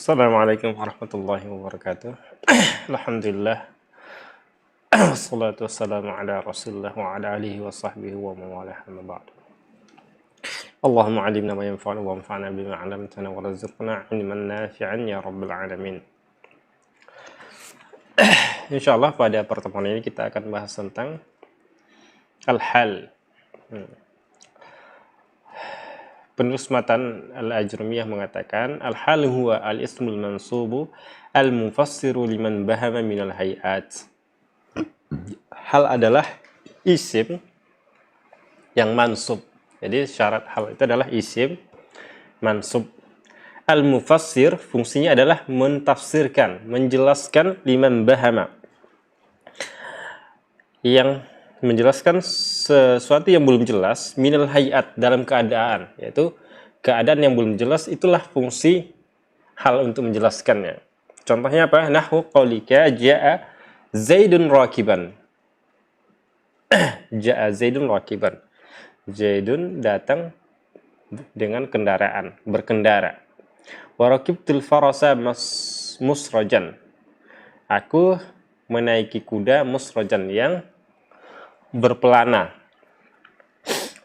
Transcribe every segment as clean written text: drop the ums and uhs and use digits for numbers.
Assalamualaikum warahmatullahi wabarakatuh. Alhamdulillah. Wassalatu wassalamu ala rasulillah wa ala alihi wa sahbihi wa mawalah amma ba'd. Allahumma alimna ma yanfa'una wa anfa'na bima 'allamtana wa rizqna 'ilman nafi'an ya rabbal alamin. Insyaallah pada pertemuan ini kita akan bahas tentang al-hal. Penulis matan Al-Ajrumiyah mengatakan al-hal huwa al-ismul mansubu al-mufassiru liman bahama minal hayat. Hal adalah isim yang mansub. Jadi syarat hal itu adalah isim mansub. Al-mufassir fungsinya adalah mentafsirkan, menjelaskan liman bahama. Yang menjelaskan sesuatu yang belum jelas minal hayat dalam keadaan, yaitu keadaan yang belum jelas, itulah fungsi hal untuk menjelaskannya. Contohnya apa? Nahwu qaulika jaa Zaidun rakiban. Jaa Zaidun rakiban. Zaidun datang dengan kendaraan, berkendara. Wa rakibtul farasa musrajan. Aku menaiki kuda musrajan yang berpelana.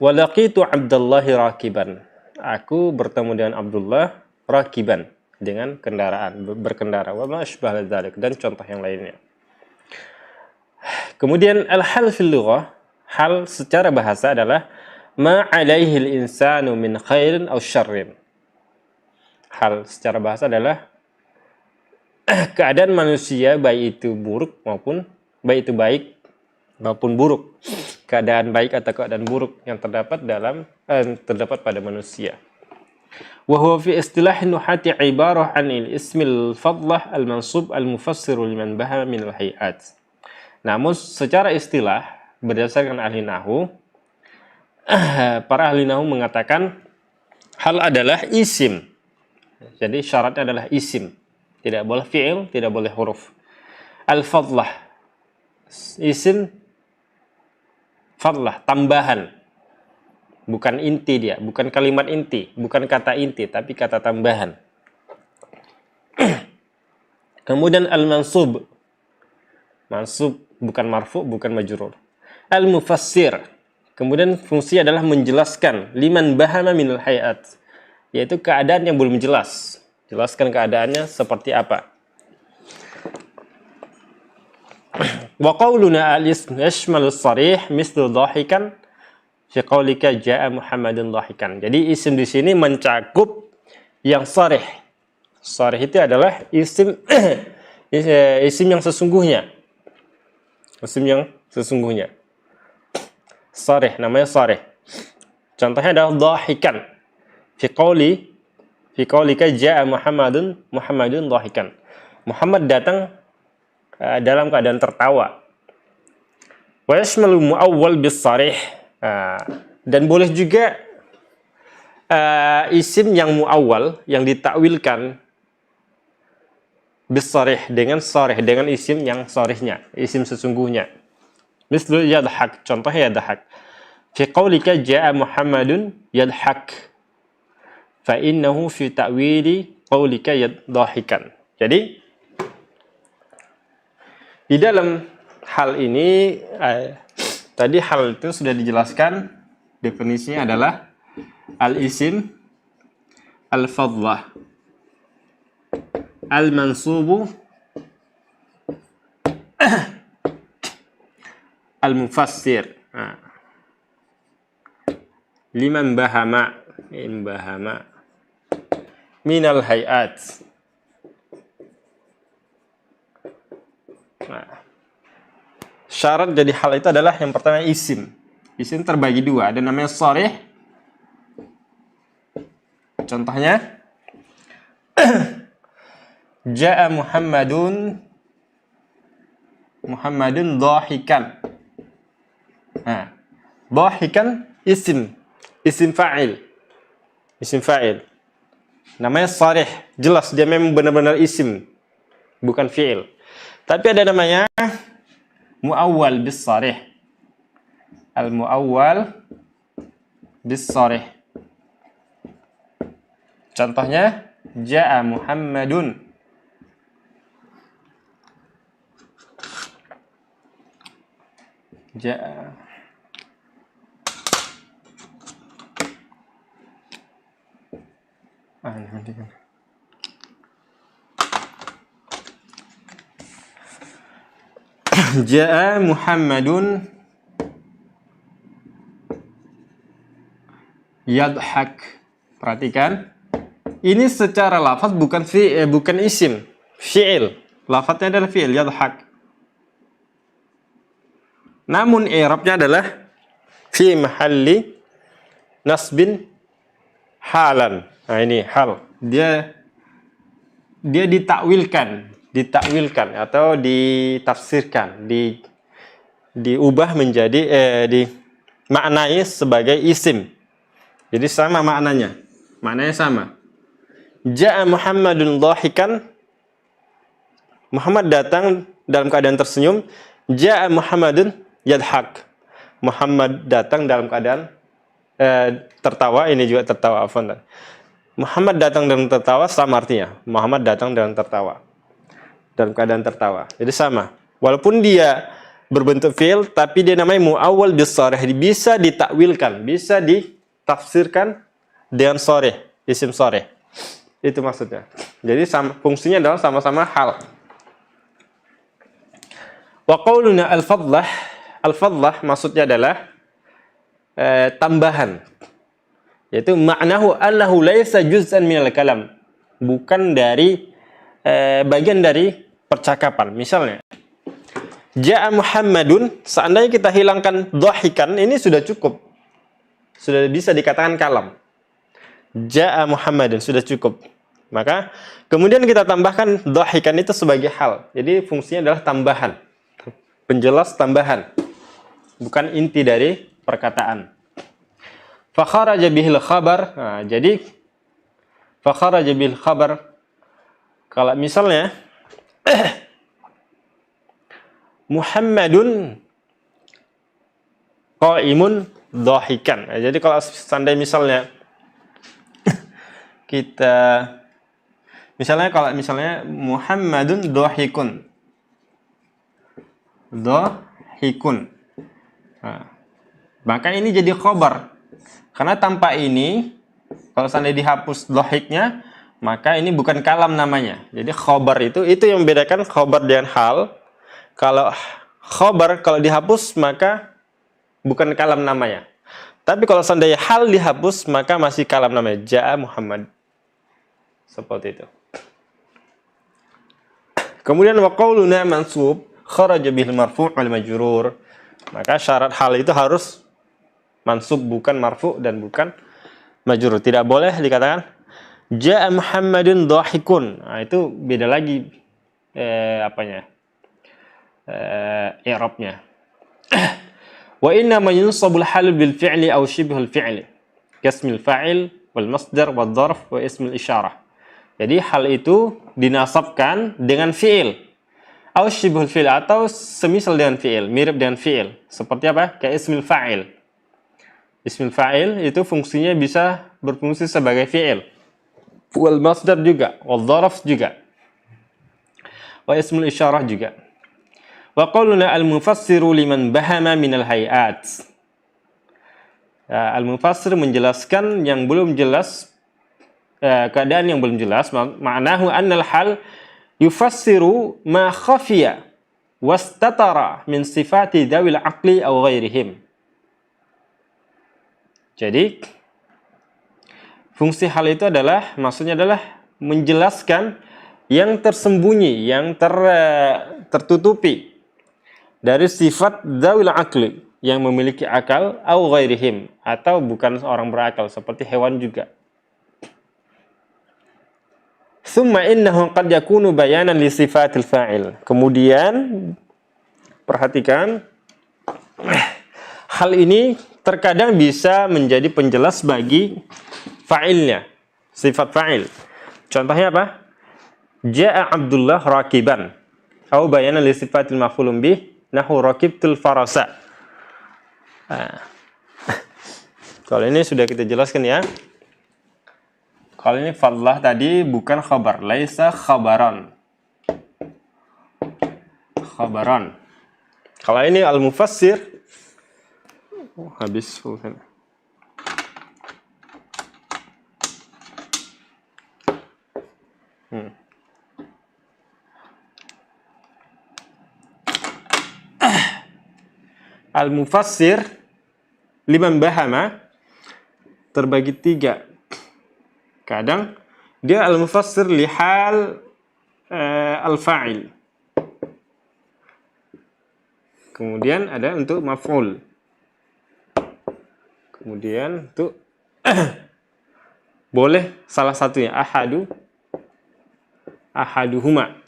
Walaqitu Abdullahi rakiban. Aku bertemu dengan Abdullah rakiban, dengan kendaraan, berkendara. Wa ma asbah dzalik, dan contoh yang lainnya. Kemudian al-hal fil lughah, hal secara bahasa adalah ma 'alaihi al-insanu min khairin aw syarrin. Hal secara bahasa adalah keadaan manusia, baik itu buruk maupun baik buruk, keadaan baik atau keadaan buruk yang terdapat pada manusia. Wa huwa fi istilah nuhati ibarah 'anil ismil fadlah al-mansub al-mufassir liman bahama min al-hayat. Namun secara istilah berdasarkan ahli nahwu, para ahli nahwu mengatakan hal adalah isim. Jadi syaratnya adalah isim, tidak boleh fi'il, tidak boleh huruf. Al-fadlah, isim fadlah, tambahan, bukan inti dia, bukan kalimat inti, bukan kata inti, tapi kata tambahan. Kemudian al-mansub, mansub bukan marfu, bukan majrur. Al-mufassir, kemudian fungsi adalah menjelaskan liman bahama minal hayat, yaitu keadaan yang belum jelas, jelaskan keadaannya seperti apa. Wa qauluna al-ism yashmalu as-sarih mislu dhahikan fi qaulika jaa Muhammadun dhahikan. Jadi isim di sini mencakup yang sharih. Sharih itu adalah isim isim yang sesungguhnya. Isim yang sesungguhnya. Sharih, namanya sharih. Contohnya adalah dhahikan. Fi qaulika jaa Muhammadun dhahikan. Muhammad datang dalam keadaan tertawa. Wa yashmalu muawwal bis sarih, dan boleh juga isim yang muawwal, yang ditakwilkan bis sarih, dengan sarih, dengan isim yang sarihnya, isim sesungguhnya. Mislu yadhak, contohnya yadhak. Fi qaulika jaa Muhammadun yadhak, fa innahu fi ta'wili qaulika yadhahikan. Jadi di dalam hal ini, tadi hal itu sudah dijelaskan, definisinya adalah al-isim al-fadlah al-mansubu al-mufassir liman bahama minal hayat. Syarat jadi hal itu adalah yang pertama isim. Isim terbagi dua, ada namanya sharih. Contohnya jaa Muhammadun dhahikan. Dhahikan isim fa'il. Isim fa'il. Namanya sharih, jelas dia memang benar-benar isim, bukan fi'il. Tapi ada namanya muawwal bis sarih. Al-muawwal bis sarih. Contohnya Ja'a Muhammadun. Ja'a. Nanti kan. Ja'a Muhammadun yadhak. Perhatikan. Ini secara lafaz bukan bukan isim, fi'il. Lafaznya adalah fi'il yadhak. Namun i'rabnya adalah fi mahalli nasbin halan. Nah, ini hal. Dia ditakwilkan atau ditafsirkan, diubah menjadi dimaknai sebagai isim. Jadi sama maknanya. Maknanya sama. Ja'a Muhammadun dhahikan. Muhammad datang dalam keadaan tersenyum. Ja'a Muhammadun yadhak. Muhammad datang dalam keadaan tertawa. Ini juga tertawa, afwan. Muhammad datang dalam tertawa sama artinya. Muhammad datang dalam tertawa. Dalam keadaan tertawa. Jadi sama. Walaupun dia berbentuk fi'il, tapi dia namanya mu'awwal bis-sharih. Bisa ditakwilkan, bisa ditafsirkan dengan sharih, isim sharih. Itu maksudnya. Jadi fungsinya adalah sama-sama hal. Wa qauluna al-fadlah. Al-fadlah maksudnya adalah tambahan. Yaitu maknahu annahu laisa juz'an minal kalam. Bukan dari bagian dari percakapan. Misalnya, Ja'a Muhammadun, seandainya kita hilangkan dhahikan, ini sudah cukup. Sudah bisa dikatakan kalam. Ja'a Muhammadun, sudah cukup. Maka, kemudian kita tambahkan dhahikan itu sebagai hal. Jadi, fungsinya adalah tambahan. Penjelas tambahan. Bukan inti dari perkataan. Fakharaja bihil khabar. Nah, jadi, fakharaja bihil khabar. Kalau misalnya, Muhammadun qa'imun dhahikan. Jadi kalau seandainya misalnya misalnya Muhammadun dhahikun. Dhahikun. Nah, maka ini jadi khabar. Karena tanpa ini, kalau seandainya dihapus dhahiknya, maka ini bukan kalam namanya. Jadi khabar itu yang membedakan khabar dengan hal. Kalau khabar kalau dihapus maka bukan kalam namanya. Tapi kalau seandainya hal dihapus maka masih kalam namanya. Ja'a Muhammad. Seperti itu. Kemudian wa qauluna mansub kharaja bihil marfu' wal majrur. Maka syarat hal itu harus mansub, bukan marfu' dan bukan majrur. Tidak boleh dikatakan Ja'a Muhammadun dhahikun. Nah, itu beda lagi i'rabnya. Wa inna ma yunsabul hal bil fi'li aw shibhul fi'li. Kasmil fa'il wal masdar wal dharf wa ismil isyarah. Jadi hal itu dinasabkan dengan fi'il. Aw shibhul fi'il atau semisal dengan fi'il, mirip dengan fi'il. Seperti apa? Kayak ismil fa'il. Ismil fa'il itu fungsinya bisa berfungsi sebagai fi'il. Wal masdar juga, wal dharf juga. Wa ismul isyarah juga. Wa qauluna al-mufassiru liman bahama minal hayat. Al-mufassir menjelaskan yang belum jelas, keadaan yang belum jelas. Ma'nahu annal hal yufassiru ma khafiya wastatara min sifati dawil aqli aw ghairihim. Jadi fungsi hal itu adalah, maksudnya adalah menjelaskan yang tersembunyi, yang tertutupi dari sifat dawil aqli, yang memiliki akal, au ghairihim, atau bukan orang berakal, seperti hewan juga. Thumma innahu qad yakunu bayanan li sifatil fa'il. Kemudian perhatikan, hal ini terkadang bisa menjadi penjelas bagi fa'ilnya, sifat fa'il. Contohnya apa? Ja'a Abdullah rakiban. Au bayanan li sifatil maf'ulun bih, nahu rakibtul farasa. Kalau ini sudah kita jelaskan ya. Kalau ini fadlah tadi bukan khabar, laisa khabaran. Khabaran. Kalau ini al-mufassir, habis pulpen. Al-mufassir liman bahama terbagi 3. Kadang dia al-mufassir lihal al-fa'il. Kemudian ada untuk maf'ul. Kemudian untuk boleh salah satunya ahaduhuma.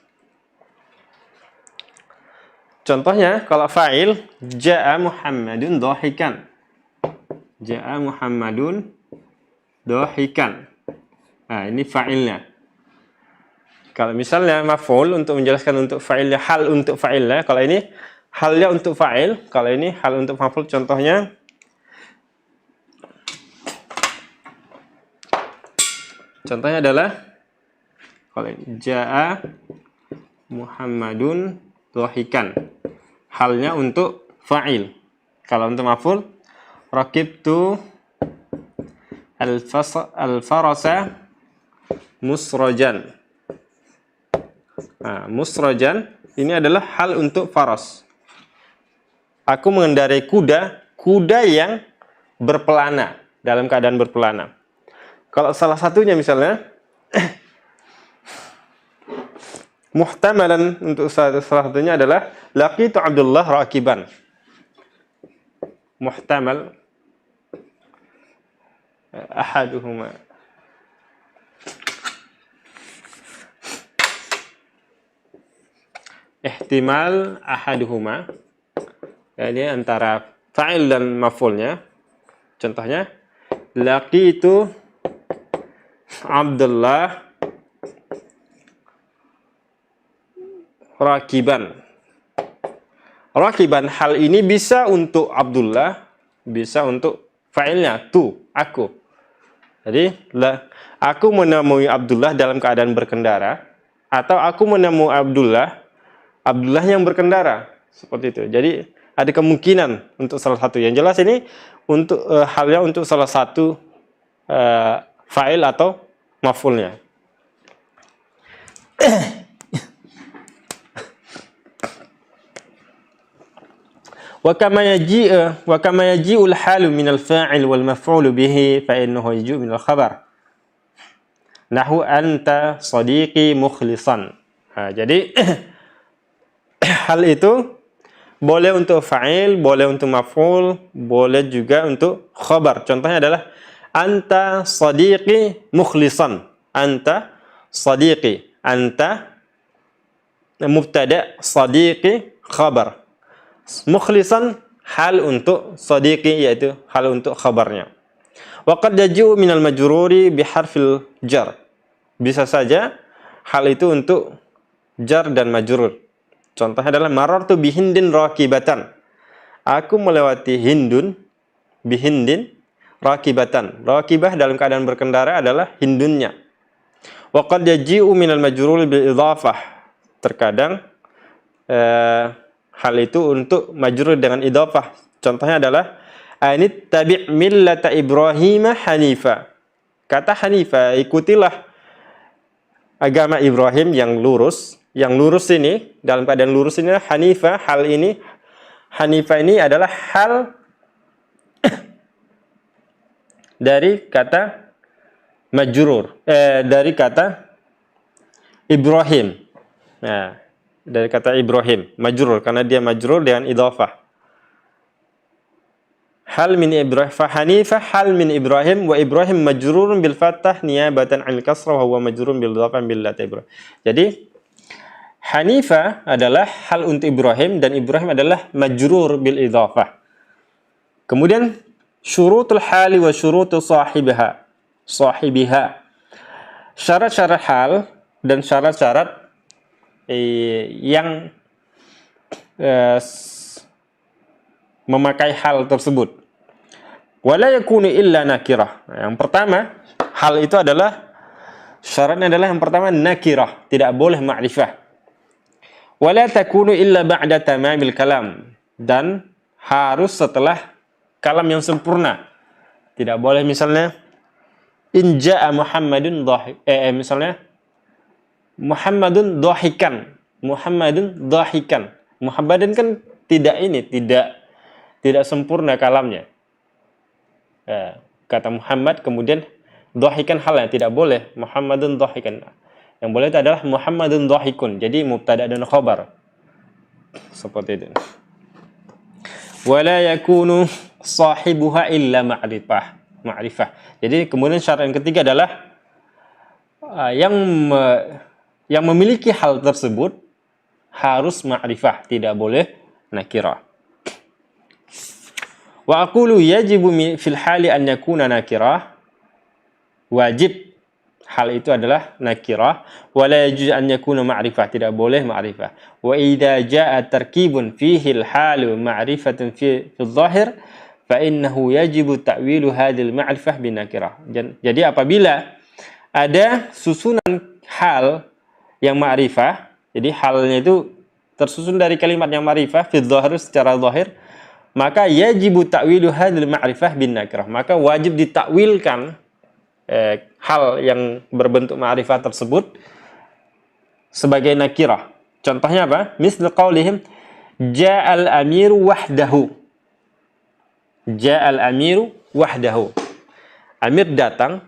Contohnya kalau fa'il ja'a Muhammadun dhahikan. Ja'a Muhammadun dhahikan. Nah, ini fa'ilnya. Kalau misalnya maf'ul untuk menjelaskan untuk fa'ilnya, hal untuk fa'ilnya, kalau ini halnya untuk fa'il, kalau ini hal untuk maf'ul. Contohnya adalah kalau ini ja'a Muhammadun dhahikan. Halnya untuk fa'il. Kalau untuk maf'ul, rakibtu al-farasa musrajan. Nah, musrajan ini adalah hal untuk faras. Aku mengendarai kuda yang berpelana, dalam keadaan berpelana. Kalau salah satunya misalnya muhtamalan untuk salah satunya adalah laqitu Abdullah rakiban. Muhtamal ahaduhuma. Ihtimal ahaduhuma. Ini antara fa'il dan maf'ulnya. Contohnya laqitu Abdullah rakiban. Rakiban hal ini bisa untuk Abdullah, bisa untuk fa'ilnya aku. Jadi aku menemui Abdullah dalam keadaan berkendara, atau aku menemui Abdullah yang berkendara, seperti itu. Jadi ada kemungkinan untuk salah satu. Yang jelas ini untuk halnya untuk salah satu fa'il atau maf'ulnya. Wa kama yaji'ul halu min al-fa'il wal maf'ul bihi fa innahu yaji'u min al-khabar. Nahu anta sadiqi mukhlisan. Jadi hal itu boleh untuk fa'il, boleh untuk maf'ul, boleh juga untuk khabar. Contohnya adalah anta sadiqi mukhlisan. Anta sadiqi. Anta mubtada, sadiqi khabar. Mukhlisan hal untuk sadiqi, yaitu hal untuk khabarnya. Wa qad yaji'u minal majruri biharfil jar. Bisa saja hal itu untuk jar dan majrur. Contohnya adalah marartu bihindin rakibatan. Aku melewati hindun bihindin rakibatan. Rakibah dalam keadaan berkendara adalah hindunnya. Wa qad yaji'u minal majruri bil idhafah. Terkadang hal itu untuk majrur dengan idhafah. Contohnya adalah ini tabi' millata Ibrahim hanifa. Kata hanifa, ikutilah agama Ibrahim yang lurus. Yang lurus ini, dalam keadaan lurus ini hanifa, hal ini hanifa ini adalah hal dari kata majrur, dari kata Ibrahim. Nah, dari kata Ibrahim, majrur, karena dia majrur dengan idhafah. Hal min Ibrahim, fa hanifa hal min Ibrahim, wa Ibrahim majrurun bil fathah niyabatan 'anil kasrah wa huwa majrurun bil idhafah bil lat Ibrahim. Jadi hanifa adalah hal untuk Ibrahim dan Ibrahim adalah majrur bil idhafah. Kemudian syurutul hali wa syurutu sahibiha. Syarat-syarat hal dan syarat-syarat yang memakai hal tersebut. Wala yakunu illa nakirah. Yang pertama, hal itu adalah Syaratnya adalah yang pertama nakirah, tidak boleh ma'rifah. Wala takunu illa ba'da tamamil kalam, dan harus setelah kalam yang sempurna. Tidak boleh misalnya in ja'a Muhammadun misalnya Muhammadun dhahikan. Muhammadun dhahikan. Muhammadun kan tidak sempurna kalamnya. Kata Muhammad kemudian dhahikan halnya, tidak boleh Muhammadun dhahikan. Yang boleh itu adalah Muhammadun dhahikun. Jadi mubtada dan khabar. Seperti itu. Wala yakunu sahibuha illa ma'rifah. Jadi kemudian syarat yang ketiga adalah yang memiliki hal tersebut harus ma'rifah, tidak boleh nakirah. Wa aqulu yajibu fil hali an yakuna nakirah, wajib hal itu adalah nakirah, wa la yajuz an yakuna ma'rifah, tidak boleh ma'rifah. Wa idza jaa tarkibun fihi al-halu ma'rifatun fi adh-dhahir fa innahu yajibu ta'wilu hadhihi al-ma'rifah bin nakirah. Jadi apabila ada susunan hal yang ma'rifah, jadi halnya itu tersusun dari kalimat yang ma'rifah fi adh-dhahir, secara zahir, maka yajibu ta'wilu hadhihi al-ma'rifah bin nakirah, maka wajib ditakwilkan hal yang berbentuk ma'rifah tersebut sebagai nakirah. Contohnya apa? Misal qaulihim ja'al amiru wahdahu. Ja'al amiru wahdahu. Amir datang,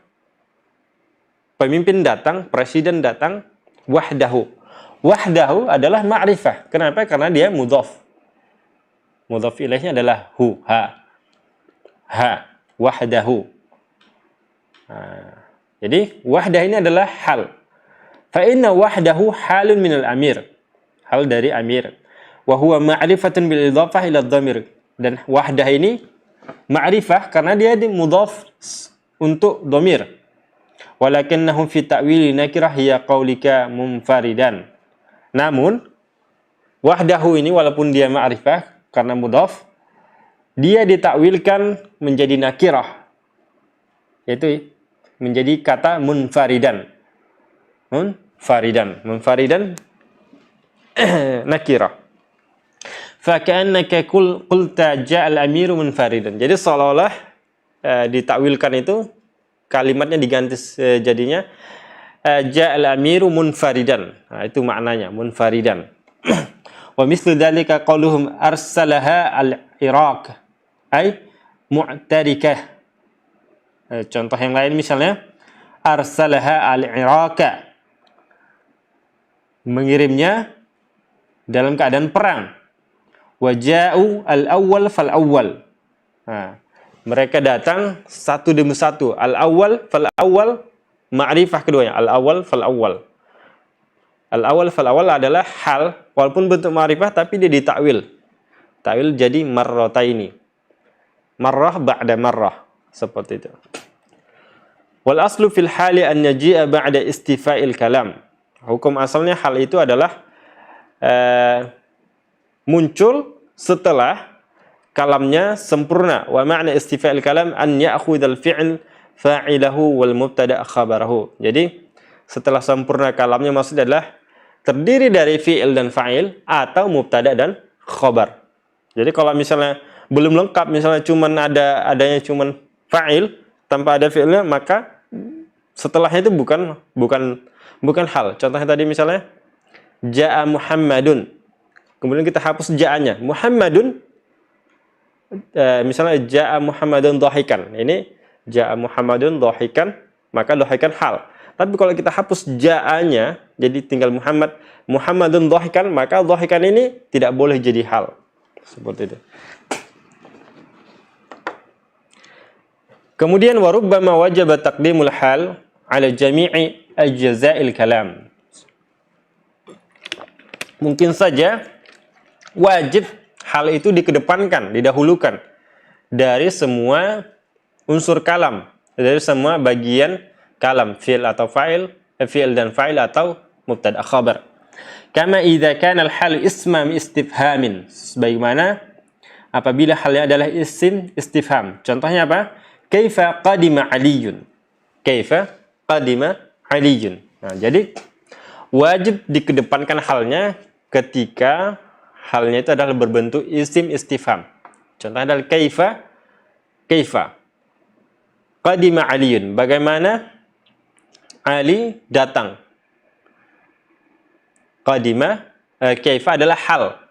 pemimpin datang, presiden datang, wahdahu. Wahdahu adalah ma'rifah. Kenapa? Karena dia mudhaf. Mudhaf ilaihnya adalah hu, ha, wahdahu. Jadi wahdah ini adalah hal. Fa inna wahdahu halun minal amir. Hal dari amir. Wa huwa ma'rifatun bil idhafah ila dhamir. Dan wahdah ini ma'rifah karena dia mudhaf untuk dhamir. Walakinnahu fi ta'wili nakirah hiya qaulika munfaridan. Namun wahdahu ini walaupun dia ma'rifah karena mudhaf, dia ditakwilkan menjadi nakirah, yaitu menjadi kata munfaridan. Munfaridan nakirah. Fa ka'annaka qulta ja'al amiru munfaridan. Jadi seolah-olah ditakwilkan itu kalimatnya diganti jadinya ja'al amiru munfaridan. Nah, itu maknanya munfaridan. Wa mislu dzalika qauluhum arsalaha al-Iraq ay mu'tarikah. Contoh yang lain misalnya arsalaha al-Iraq, mengirimnya dalam keadaan perang. Waja'u al-awwal fal-awwal. Nah, mereka datang satu demi satu. Al-awwal fal-awwal, ma'rifah keduanya. Al-awwal fal-awwal. Al-awwal fal-awwal adalah hal, walaupun bentuk ma'rifah tapi dia ditakwil. Takwil jadi marrataini. Marrah ba'da marrah. Seperti itu. Wal aslu fil hali an yaji'a ba'da istifa'il kalam. Hukum asalnya hal itu adalah muncul setelah kalamnya sempurna. Wa ma'na istifa'il kalam an ya'khudhal fi'l fa'ilahu wal mubtada' khabarahu. Jadi setelah sempurna kalamnya maksudnya adalah terdiri dari fi'il dan fa'il atau mubtada' dan khabar. Jadi kalau misalnya belum lengkap, misalnya adanya cuman fa'il tanpa ada fi'ilnya, maka setelahnya itu bukan hal. Contohnya tadi misalnya ja'a Muhammadun, kemudian kita hapus ja'anya. Muhammadun, misalnya ja'a Muhammadun dhahikan. Ini ja'a Muhammadun dhahikan, maka dhahikan hal. Tapi kalau kita hapus ja'anya, jadi tinggal Muhammadun dhahikan, maka dhahikan ini tidak boleh jadi hal. Seperti itu. Kemudian warubbama wajaba taqdimul hal ala jami'i ajza'il kalam. Mungkin saja wajib hal itu dikedepankan, didahulukan dari semua unsur kalam, dari semua bagian kalam, fi'il atau fa'il, fi'il dan fa'il atau mubtada' khabar. Kama idza kana al-hal isma istifhamin. Sebagaimana apabila halnya adalah isim istifham. Contohnya apa? Kaifa qadima Aliyun. Kaifa qadima aliyun. Nah, jadi wajib dikedepankan halnya ketika halnya itu adalah berbentuk isim istifham. Contohnya adalah kaifa. Qadima aliyun. Bagaimana Ali datang. Qadima, kaifa adalah hal.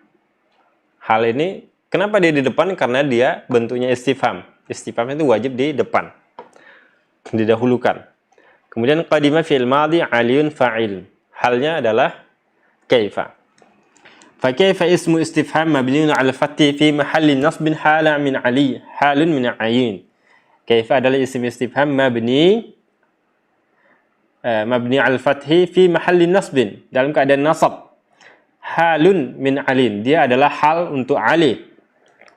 Hal ini kenapa dia di depan? Karena dia bentuknya istifham. Istifham itu wajib di depan, didahulukan. Kemudian qadima fi'il madhi, aliyun fa'il. Halnya adalah kaifa. Fa kaifa ismu istifham mabniun 'ala fathi fi mahalli nasbin hala min ali, halun min ayyin. Kaifa adalah isim istifham mabni 'ala fathi fi mahalli nasbin, dalam keadaan nasab. Halun min alin, dia adalah hal untuk ali.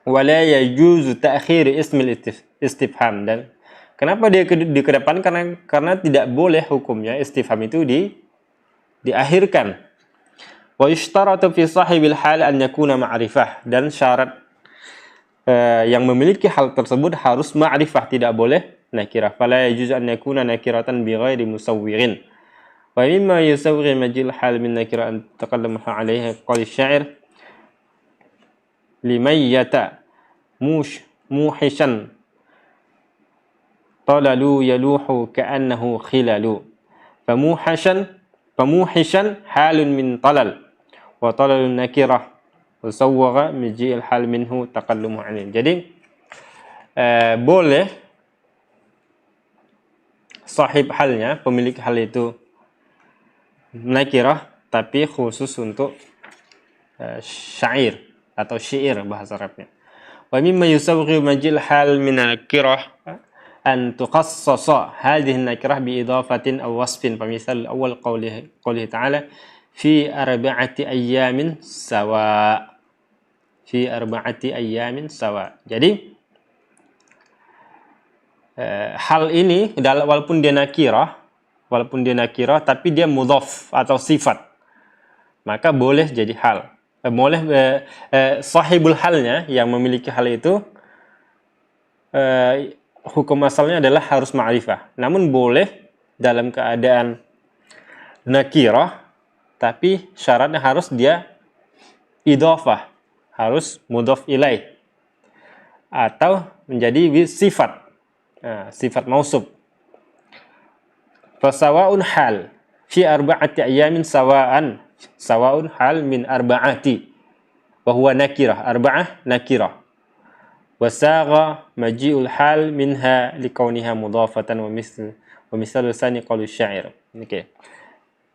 Wala yajuzu ta'khir ismil istifham, dan kenapa dia dikedepankan? Karena tidak boleh hukumnya istifham itu diakhirkan. Wa yushtaratu fi sahibil hal an yakuna ma'rifah, dan syarat yang memiliki hal tersebut harus ma'rifah, tidak boleh nakirah. Fala yajuzu an yakuna nakiratan bi ghairi musawwirin. Wa mimma yusawwir majil hal min nakirah an taqaddama 'alaiha qali syair limayyata muhishan talalu yaluhu ka'annahu khilalu. Famuhishan halun min talal wa talalun nakirah wa sawwaga miji'il hal minhu taqallumu alim. Jadi boleh sahib halnya, pemilik hal itu nakirah, tapi khusus untuk syair atau syair bahasa Arabnya. Wa mimma yusawghi majil hal min al-kirah an tuqassasa hadhihi an-nakirah bi idafatin aw wasfin. Misal awal qawlihi ta'ala fi arba'ati ayyamin sawa. Fi arba'ati ayyamin sawa. Jadi hal ini walaupun dia nakirah tapi dia mudhaf atau sifat, maka boleh jadi hal. Boleh sahibul halnya yang memiliki hal itu hukum asalnya adalah harus ma'rifah. Namun boleh dalam keadaan nakirah, tapi syaratnya harus dia idhafah, harus mudhaf ilaih, atau menjadi sifat, sifat mausuf. Fasawa'un hal fi arba'ati ayamin sawa'un hal min arba'ati wa huwa nakirah, arba'ah nakirah. Wasagha maji'ul hal minha likauniha mudhafatan wa misal sani qalu syair. Oke.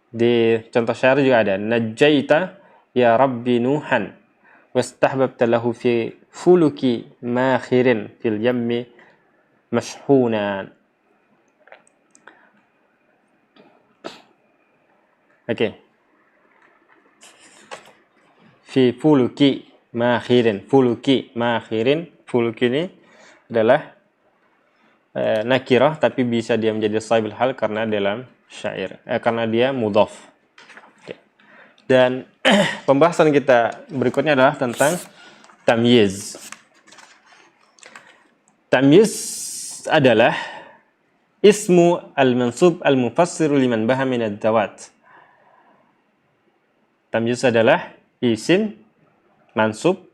Di contoh syair juga ada najaita ya rabbi nuhan wastahbabta lahu fi fuluki makhirin fil yammi mashhunan. Oke. Fi fuluki makhirin. Fuluki ini adalah nakirah, tapi bisa dia menjadi sahibul hal karena dalam syair, karena dia mudhaf. Okay. Dan pembahasan kita berikutnya adalah tentang tamyiz. Tamyiz adalah ismu al-mansub al-mufassir liman baha min ad-dawat. Tamyiz adalah isim mansub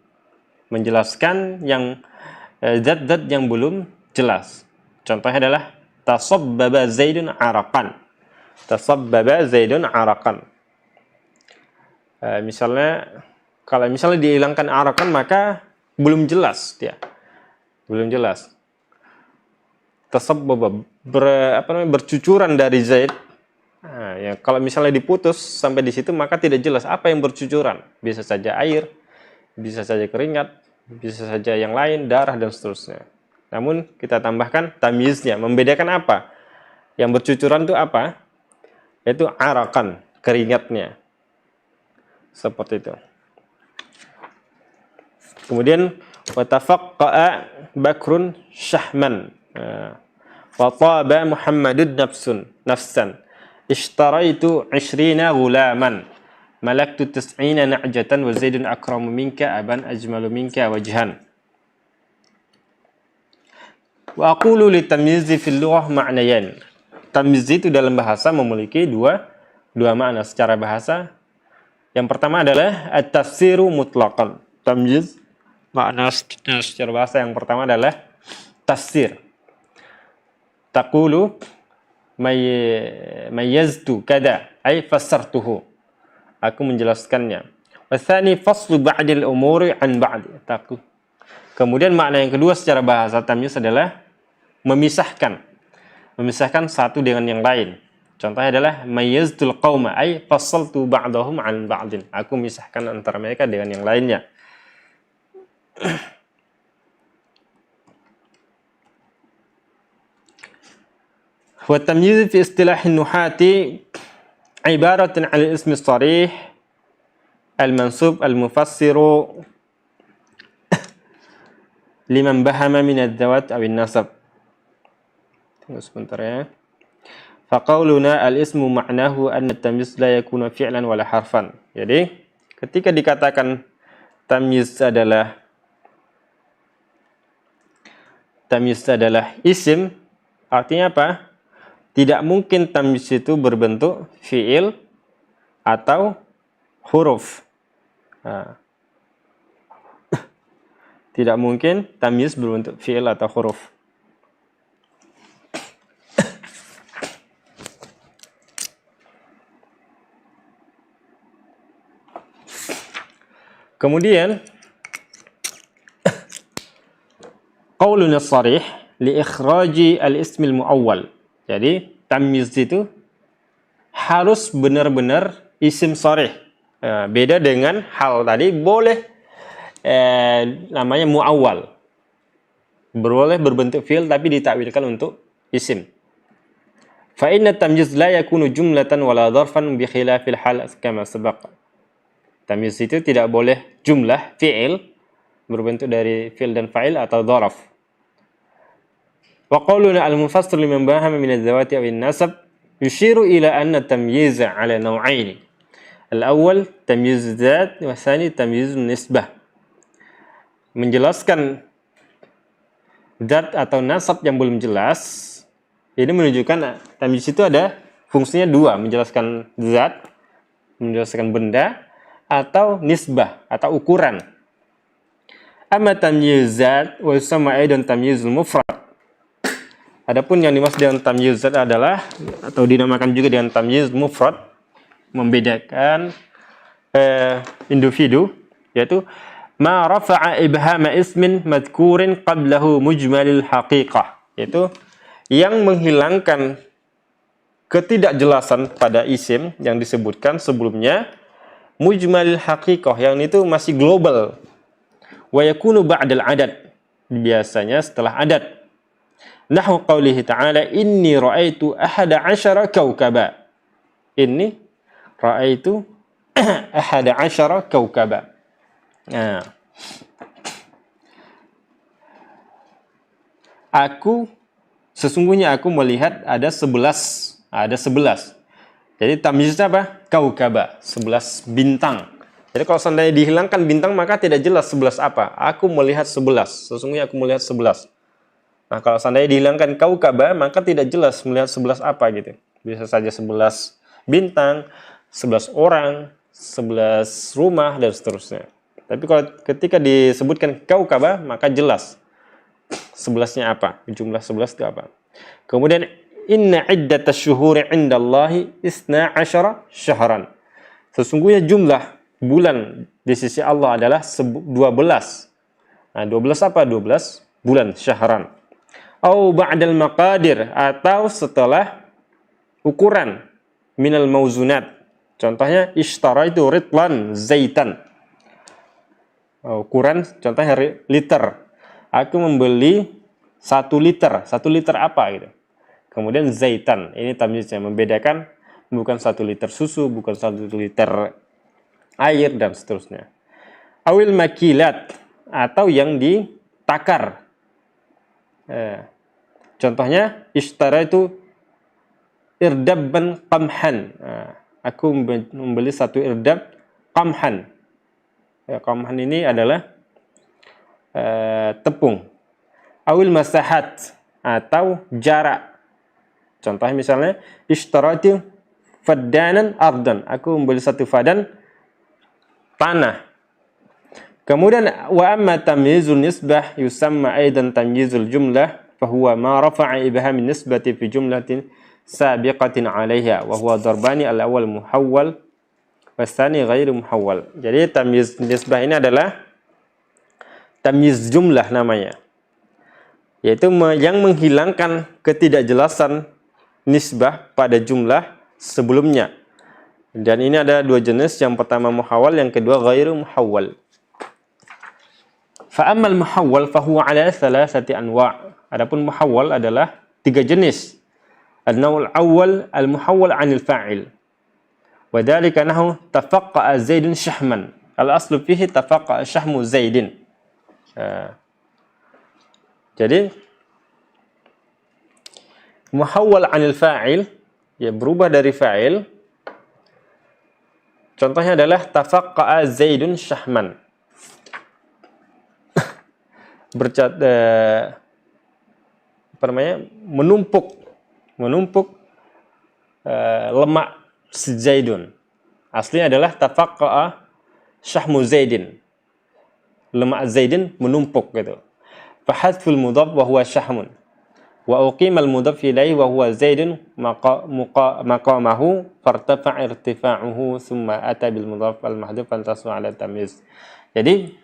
menjelaskan yang zat-zat yang belum jelas. Contohnya adalah tasabbaba Zaidun araqan. Tasabbaba Zaidun araqan. Misalnya kalau misalnya dihilangkan araqan, maka belum jelas dia. Belum jelas. Tasabbaba bercucuran dari Zaid. Nah, ya, kalau misalnya diputus sampai di situ, maka tidak jelas apa yang bercucuran. Bisa saja air, bisa saja keringat, bisa saja yang lain, darah, dan seterusnya. Namun kita tambahkan tamyiznya, membedakan apa? Yang bercucuran itu apa? Yaitu arakan, keringatnya. Seperti itu. Kemudian watafaqqa Bakrun syahman. Wa taba Muhammadun nafsan. Ishtaraitu 20 gulaman. Malaktu 90 na'jatan wa Zaidun akramu minka aban ajmalu minka wajhan. Wa aqulu li tamyizi fil lughah ma'nayan. tamyiz itu dalam bahasa memiliki dua makna secara bahasa. Yang pertama adalah at-tafsiru mutlaqan. Tamyiz makna secara bahasa yang pertama adalah tafsir. Taqulu mayyaztu kada ay fassartuhu. Aku menjelaskannya. Watsani faslu ba'dil umuri an ba'd. Kemudian makna yang kedua secara bahasa tamyiz adalah memisahkan satu dengan yang lain. Contohnya adalah mayyaztul qauma ay fassaltu ba'dahum an ba'din. Aku memisahkan antara mereka dengan yang lainnya. Wa tamyiz fi istilah an-nuhati ibaratun 'ala al-ism as-sarih al-mansub al-mufassiru liman bahama min ad-dawat aw an-nasab. Tunggu sebentar ya. Faqauluna al-ismu ma'nahu anna tamyiz la yakunu fi'lan wala harfan. Jadi, ketika dikatakan tamyiz adalah isim, artinya apa? Tidak mungkin tamyiz itu berbentuk fi'il atau huruf. Nah. Tidak mungkin tamyiz berbentuk fi'il atau huruf. Kemudian qaulun as-sarih li ikhraji al-ism al-muawwal. Jadi tamyiz itu harus benar-benar isim sharih. Beda dengan hal tadi boleh namanya muawwal. Boleh berbentuk fi'il tapi ditakwilkan untuk isim. Fa inna tamyiz la yakunu jumlatan wala dharfan bi khilafil hal kama sabaq. Tamyiz itu tidak boleh jumlah fi'il berbentuk dari fi'il dan fa'il atau dharaf. Wa qauluna al-mufassir liman bahama min az-zawati aw an-nasab yushiru ila anna tamyiz 'ala naw'ain. Al-awwal tamyiz dzat wa tsani tamyiz nisbah. Menjelaskan zat atau nasab yang belum jelas, ini menunjukkan tamyiz itu ada fungsinya dua, menjelaskan zat, menjelaskan benda, atau nisbah atau ukuran. Amma tamyiz zat wa yusamma aidan tamyizul mufrad. Adapun yang dimaksud dengan tamyiz zat adalah atau dinamakan juga dengan tamyiz mufrad, membedakan individu, yaitu ma rafa'a ibhama ismin madhkurin qablahu mujmalil haqiqah, yaitu yang menghilangkan ketidakjelasan pada isim yang disebutkan sebelumnya mujmalil haqiqah, yang itu masih global. Wa yakunu ba'dal adad, biasanya setelah adad. Nahwu qaulihi ta'ala inni ra'aitu ahada 'asyara kaukaba. Inni ra'aitu ahada 'asyara kaukaba. Nah. Sesungguhnya aku melihat ada 11. Jadi tamyiznya apa? Kaukaba, 11 bintang. Jadi kalau seandainya dihilangkan bintang maka tidak jelas 11 apa. Aku melihat 11. Sesungguhnya aku melihat 11. Nah, kalau seandainya dihilangkan kaukaba maka tidak jelas melihat 11 apa gitu. Bisa saja 11 bintang, 11 orang, 11 rumah dan seterusnya. Tapi kalau ketika disebutkan kaukaba maka jelas 11-nya apa, jumlah 11 itu apa. Kemudian inna iddatash syuhuri 'indallahi 12 syahran. Sesungguhnya jumlah bulan di sisi Allah adalah 12. Nah, 12 apa? 12 bulan syahran. Au ba'dal maqadir, atau setelah ukuran minal mauzunat. Contohnya ishtaraitu ritlan zaitan. Ukuran contohnya liter. Aku membeli 1 liter. 1 liter apa gitu. Kemudian zaitan, ini tamyiznya, membedakan bukan 1 liter susu, bukan 1 liter air dan seterusnya. Awil makilat, atau yang ditakar. Contohnya ishtaraitu irdabban qamhan. Aku membeli 1 irdab qamhan. Qamhan ini adalah tepung. Awil masahat, atau jarak. Contohnya misalnya ishtaraitu faddanan ardan. Aku membeli satu fadan tanah. Kemudian wa amma tamyizul nisbah yusamma aidan tamyizul jumlah fahuwa ma rafa'a ibham nisbati fi jumlatin sabiqatin 'alaiha wa huwa darbani al-awwal muhawwal wasani ghairu muhawwal. Jadi tamyiz nisbah ini adalah tamyiz jumlah namanya. Yaitu yang menghilangkan ketidakjelasan nisbah pada jumlah sebelumnya. Dan ini ada dua jenis, yang pertama muhawwal, yang kedua ghairu muhawwal. Fa'ammal muhawwal fahuwa ala thalathati anwa'. Adapun muhawwal adalah tiga jenis. An-naw'ul awwal al-muhawwal 'anil fa'il. Wa dzalika nahu tafaqqa'a Zaidun syahman. Al-aslu fihi tafaqqa'a syahmu Zaidin. Jadi muhawwal 'anil fa'il, ya berubah dari fa'il. Contohnya adalah tafaqqa'a Zaidun syahman. Menumpuk lemak si Zaidun. Aslinya adalah tafaqqa'a syahmu Zaidin. Lemak Zaidin menumpuk gitu. Fa hadful mudhaf wa huwa syahmun. Wa uqima al-mudhaf ilayhi wa huwa Zaidun maqamahu fartafa'a irtifa'uhu thumma ata bil mudhaf al-mahdhuf fantasu 'ala tamyiz. Jadi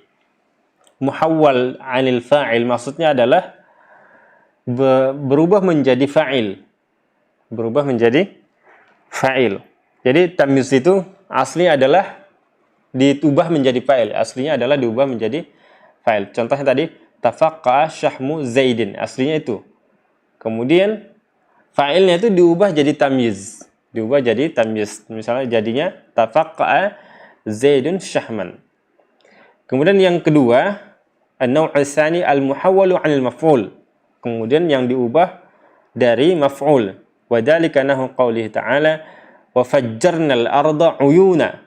muhawwal 'anil fa'il maksudnya adalah berubah menjadi fa'il. Berubah menjadi fa'il. Jadi tamyiz itu asli adalah ditubah menjadi fa'il. Aslinya adalah diubah menjadi fa'il. Contohnya tadi tafaqqa'a syahmu Zaidin. Aslinya itu. Kemudian fa'ilnya itu diubah jadi tamyiz. Diubah jadi tamyiz. Misalnya jadinya tafaqqa'a Zaidun syahman. Kemudian yang kedua, an-naw' tsani al-muhawwalu 'anil maf'ul. Kemudian yang diubah dari maf'ul. Wa dzalika nahu qoulihi ta'ala wa fajjarnal arda 'uyuna.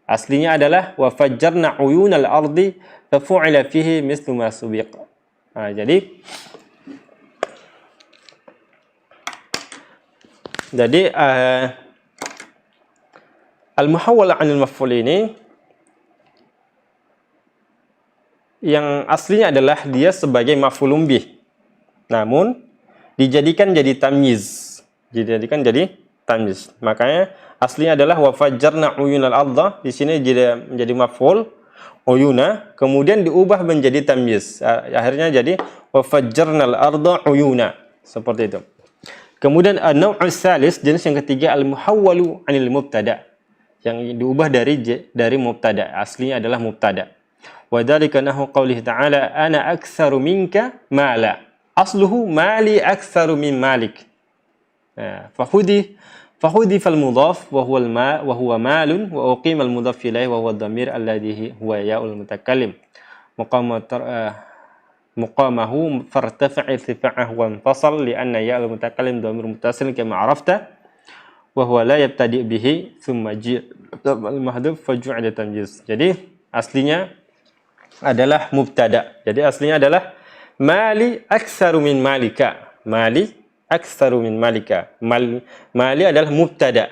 Aslinya adalah wa fajjarna 'uyunal ardi fa fu'ila fihi mithlu ma subiq. Jadi al-muhawwal 'anil maf'ul ini yang aslinya adalah dia sebagai maf'ulun bih. Namun dijadikan jadi tamyiz. Dijadikan jadi tamyiz. Makanya aslinya adalah wa fajjarna 'uyunal ardha, di sini menjadi maf'ul uyuna, kemudian diubah menjadi tamyiz. Akhirnya jadi wa fajjarnal ardha 'uyuna. Seperti itu. Kemudian an-naw' tsalis, jenis yang ketiga al-muhawwalu 'anil mubtada. Yang diubah dari mubtada. Aslinya adalah mubtada. Wa dzalika nahu qoulihi ta'ala ana aktsaru minka mala. Asluhu mali aktsaru min malik. Fahudi fal mudhaf wa huwa malun wa uqima al mudhaf ilayhi wa huwa dhamir alladhi huwa ya'ul mutakallim. Muqamahu fartafa' irtifa'ahu wa infasal li'anna ya'ul mutakallim dhamir muttasil kama 'arafta wa huwa la yabtadi' bihi thumma ji'a al mahdhuf faj'ala tamyiz. Jadi aslinya adalah mubtada. Jadi aslinya adalah mali aktsaru min malika. Mali aktsaru min malika. Mali adalah mubtada.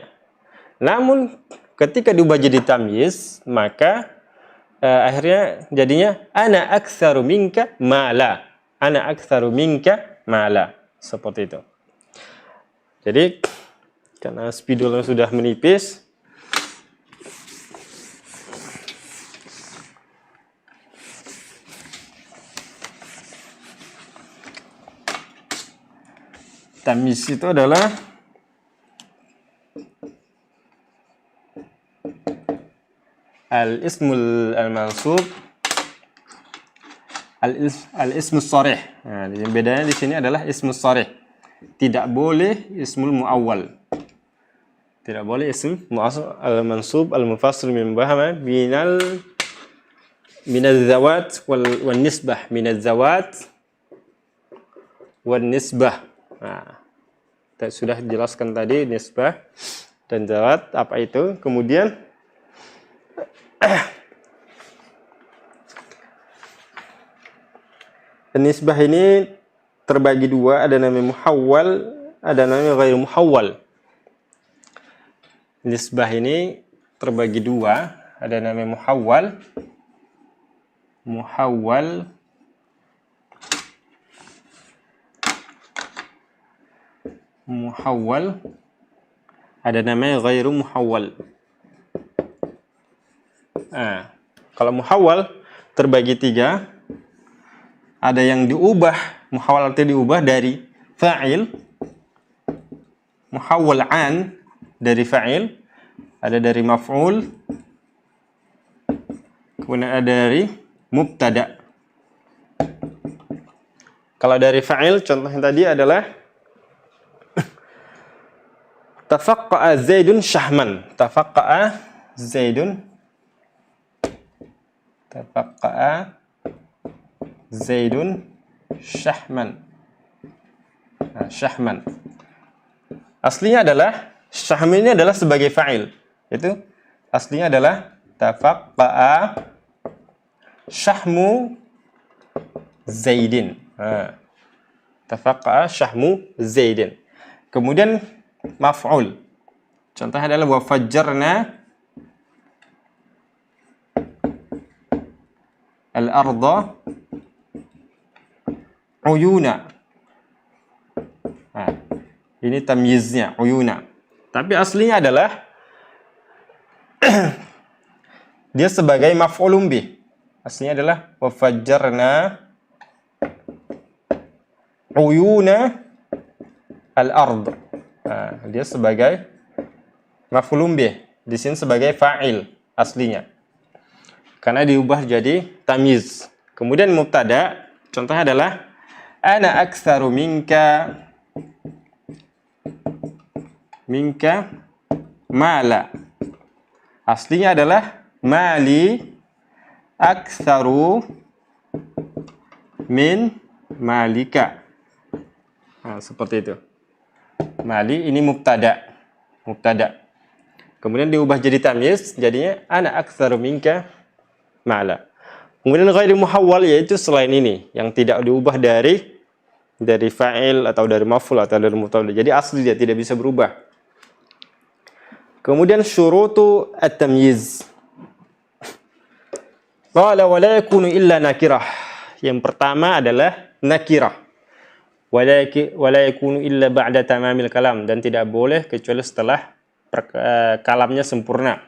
Namun ketika diubah jadi tamyiz, maka akhirnya jadinya ana aktsaru minka mala. Ana aktsaru minka mala. Seperti itu. Jadi karena spidolnya sudah menipis, tamyiz itu adalah al-ismul al-mansub al-ismus sharih. Nah, bedanya di sini adalah ismus sharih. Tidak boleh ismul muawwal. Tidak boleh ism al-mansub al-mufassal min bahama minal zawat wal nisbah, minal zawat wal nisbah. Nah, sudah dijelaskan tadi nisbah dan zawat apa itu. Kemudian nisbah ini terbagi dua, ada namanya muhawwal ada namanya ghairu muhawwal. Nisbah ini terbagi dua, ada namanya muhawwal. Muhawwal, ada namanya ghairu muhawwal. Nah, kalau muhawwal terbagi tiga, ada yang diubah, muhawwal artinya diubah dari fa'il, muhawwal an dari fa'il, ada dari maf'ul, kemudian ada dari mubtada. Kalau dari fa'il, contohnya tadi adalah tafaqqa'a Zaidun syahman. Tafaqqa'a Zaidun syahman. Nah, syahman. Aslinya adalah syahman ini adalah sebagai fa'il. Itu aslinya adalah tafaqqa'a syahmu Zaidin. Nah, tafaqqa'a syahmu Zaidin. Kemudian maf'ul. Contohnya adalah wa fajjarna al-arda uyuna. Nah, ini tamyiznya, uyuna. Tapi aslinya adalah dia sebagai maf'ulun bih. Aslinya adalah wa fajjarna uyuna al-ard. Nah, dia sebagai maf'ulun bih. Di sini sebagai fa'il aslinya. Karena diubah jadi tamyiz. Kemudian mubtada, contohnya adalah ana aktsaru minka mala. Aslinya adalah mali aktsaru min malika. Nah, seperti itu. Mali ini mubtada. Kemudian diubah jadi tamyiz, jadinya ana aktsaru minka ma'la. Kemudian ghairu muhawwal yaitu selain ini yang tidak diubah dari fa'il atau dari maf'ul atau dari mubtada. Jadi asli dia tidak bisa berubah. Kemudian syurutu at-tamyiz. Qala wa la yakunu illa nakirah. Yang pertama adalah nakirah. Wa la yakunu illa ba'da tamamil kalam, dan tidak boleh kecuali setelah kalamnya sempurna.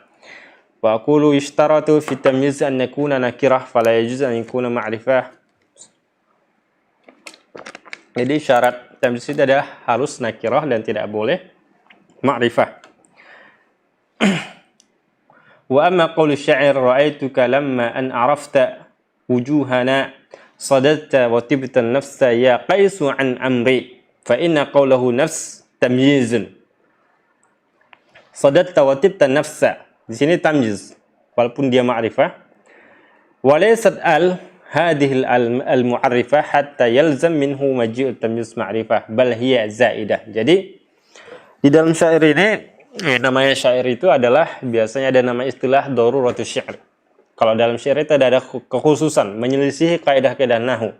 Wa aqulu ishtaratu fi tamyiz an yakuna nakirah fala yajuz an yakuna ma'rifah. Jadi syarat tamyiz itu adalah harus nakirah dan tidak boleh ma'rifah. Wa amma qawlu syair ra'aituka lamma an arafta wujuhana sadadta wa tibta nafsa ya qaisu an amri fa inna qawlahu nafs tamyizun. Sadadta wa tibta nafsa, di sini tamyiz walaupun dia ma'rifah. Wa laysat hadhihi al-mu'arrifah hatta yalzam minhu maji'u tamyiz ma'rifah bal hiya zaidah. Jadi di dalam syair ini namanya syair itu adalah biasanya ada nama istilah daruratus syair. Kalau dalam syair itu ada kekhususan menyelisihi kaidah-kaidah nahwu.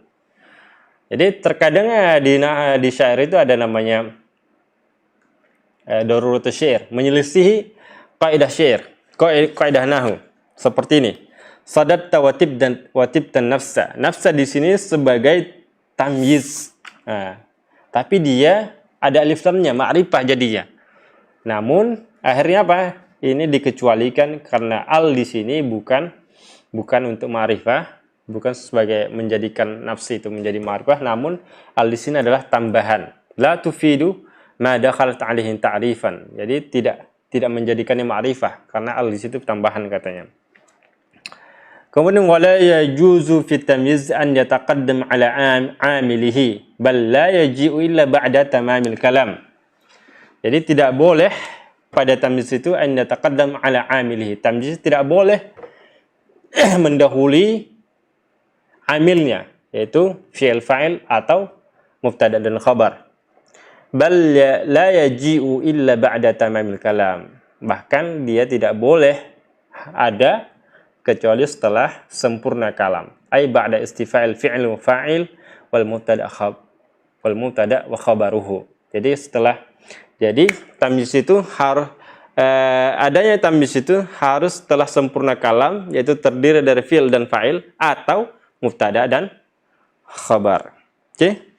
Jadi terkadang di syair itu ada namanya daruratus syair, menyelisihi kaidah syair, kaidah nahwu. Seperti ini. Sadatta wa tibtan nafsa. Nafsa di sini sebagai tamyiz. Nah, tapi dia ada alif lamnya, ma'rifah jadinya. Namun akhirnya apa? Ini dikecualikan karena al di sini bukan untuk ma'rifah, bukan sebagai menjadikan nafsi itu menjadi ma'rifah, namun al di sini adalah tambahan. La tufidu ma dakhalat alaihi ta'rifan. Jadi tidak menjadikannya ma'rifah karena al di situ tambahan katanya. Kemudian wala yajuzu fi tamyiz an yataqaddam ala amilihi bal la yaji'u illa ba'da tamamil kalam. Jadi tidak boleh pada tamyiz itu an yataqaddam ala amilihi. Tamyiz tidak boleh mendahului amilnya, yaitu fi'il fa'il atau mubtada dan khabar. Bal la yaji'u illa ba'da tamamil kalam. Bahkan dia tidak boleh ada kecuali setelah sempurna kalam. Ai ba'da istifa'il fi'il wa fa'il wal mubtada wa khabaruhu. Jadi tamyiz itu harus adanya tamyiz itu harus setelah sempurna kalam, yaitu terdiri dari fi'il dan fa'il atau mubtada dan khabar. Oke.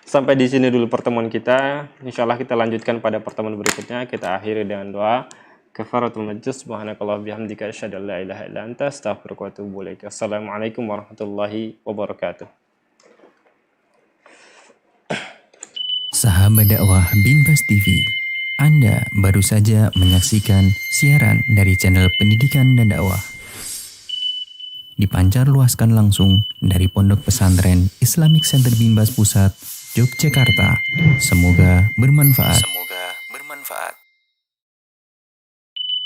Sampai di sini dulu pertemuan kita. Insyaallah kita lanjutkan pada pertemuan berikutnya. Kita akhiri dengan doa kafaratul majlis. Subhanakallah bihamdika asyhadu an la ilaha illa anta astaghfiruka wa atubu ilaik. Assalamualaikum warahmatullahi wabarakatuh. Sahabat dakwah Binbas TV, Anda baru saja menyaksikan siaran dari channel pendidikan dan dakwah. Dipancar luaskan langsung dari Pondok Pesantren Islamic Center Binbas Pusat, Yogyakarta. Semoga bermanfaat.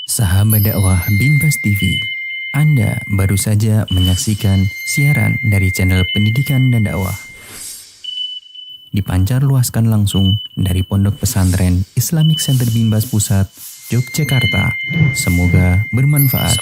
Sahabat dakwah Binbas TV, Anda baru saja menyaksikan siaran dari channel pendidikan dan dakwah. Dipancar luaskan langsung dari Pondok Pesantren Islamic Center Binbas Pusat, Yogyakarta. Semoga bermanfaat.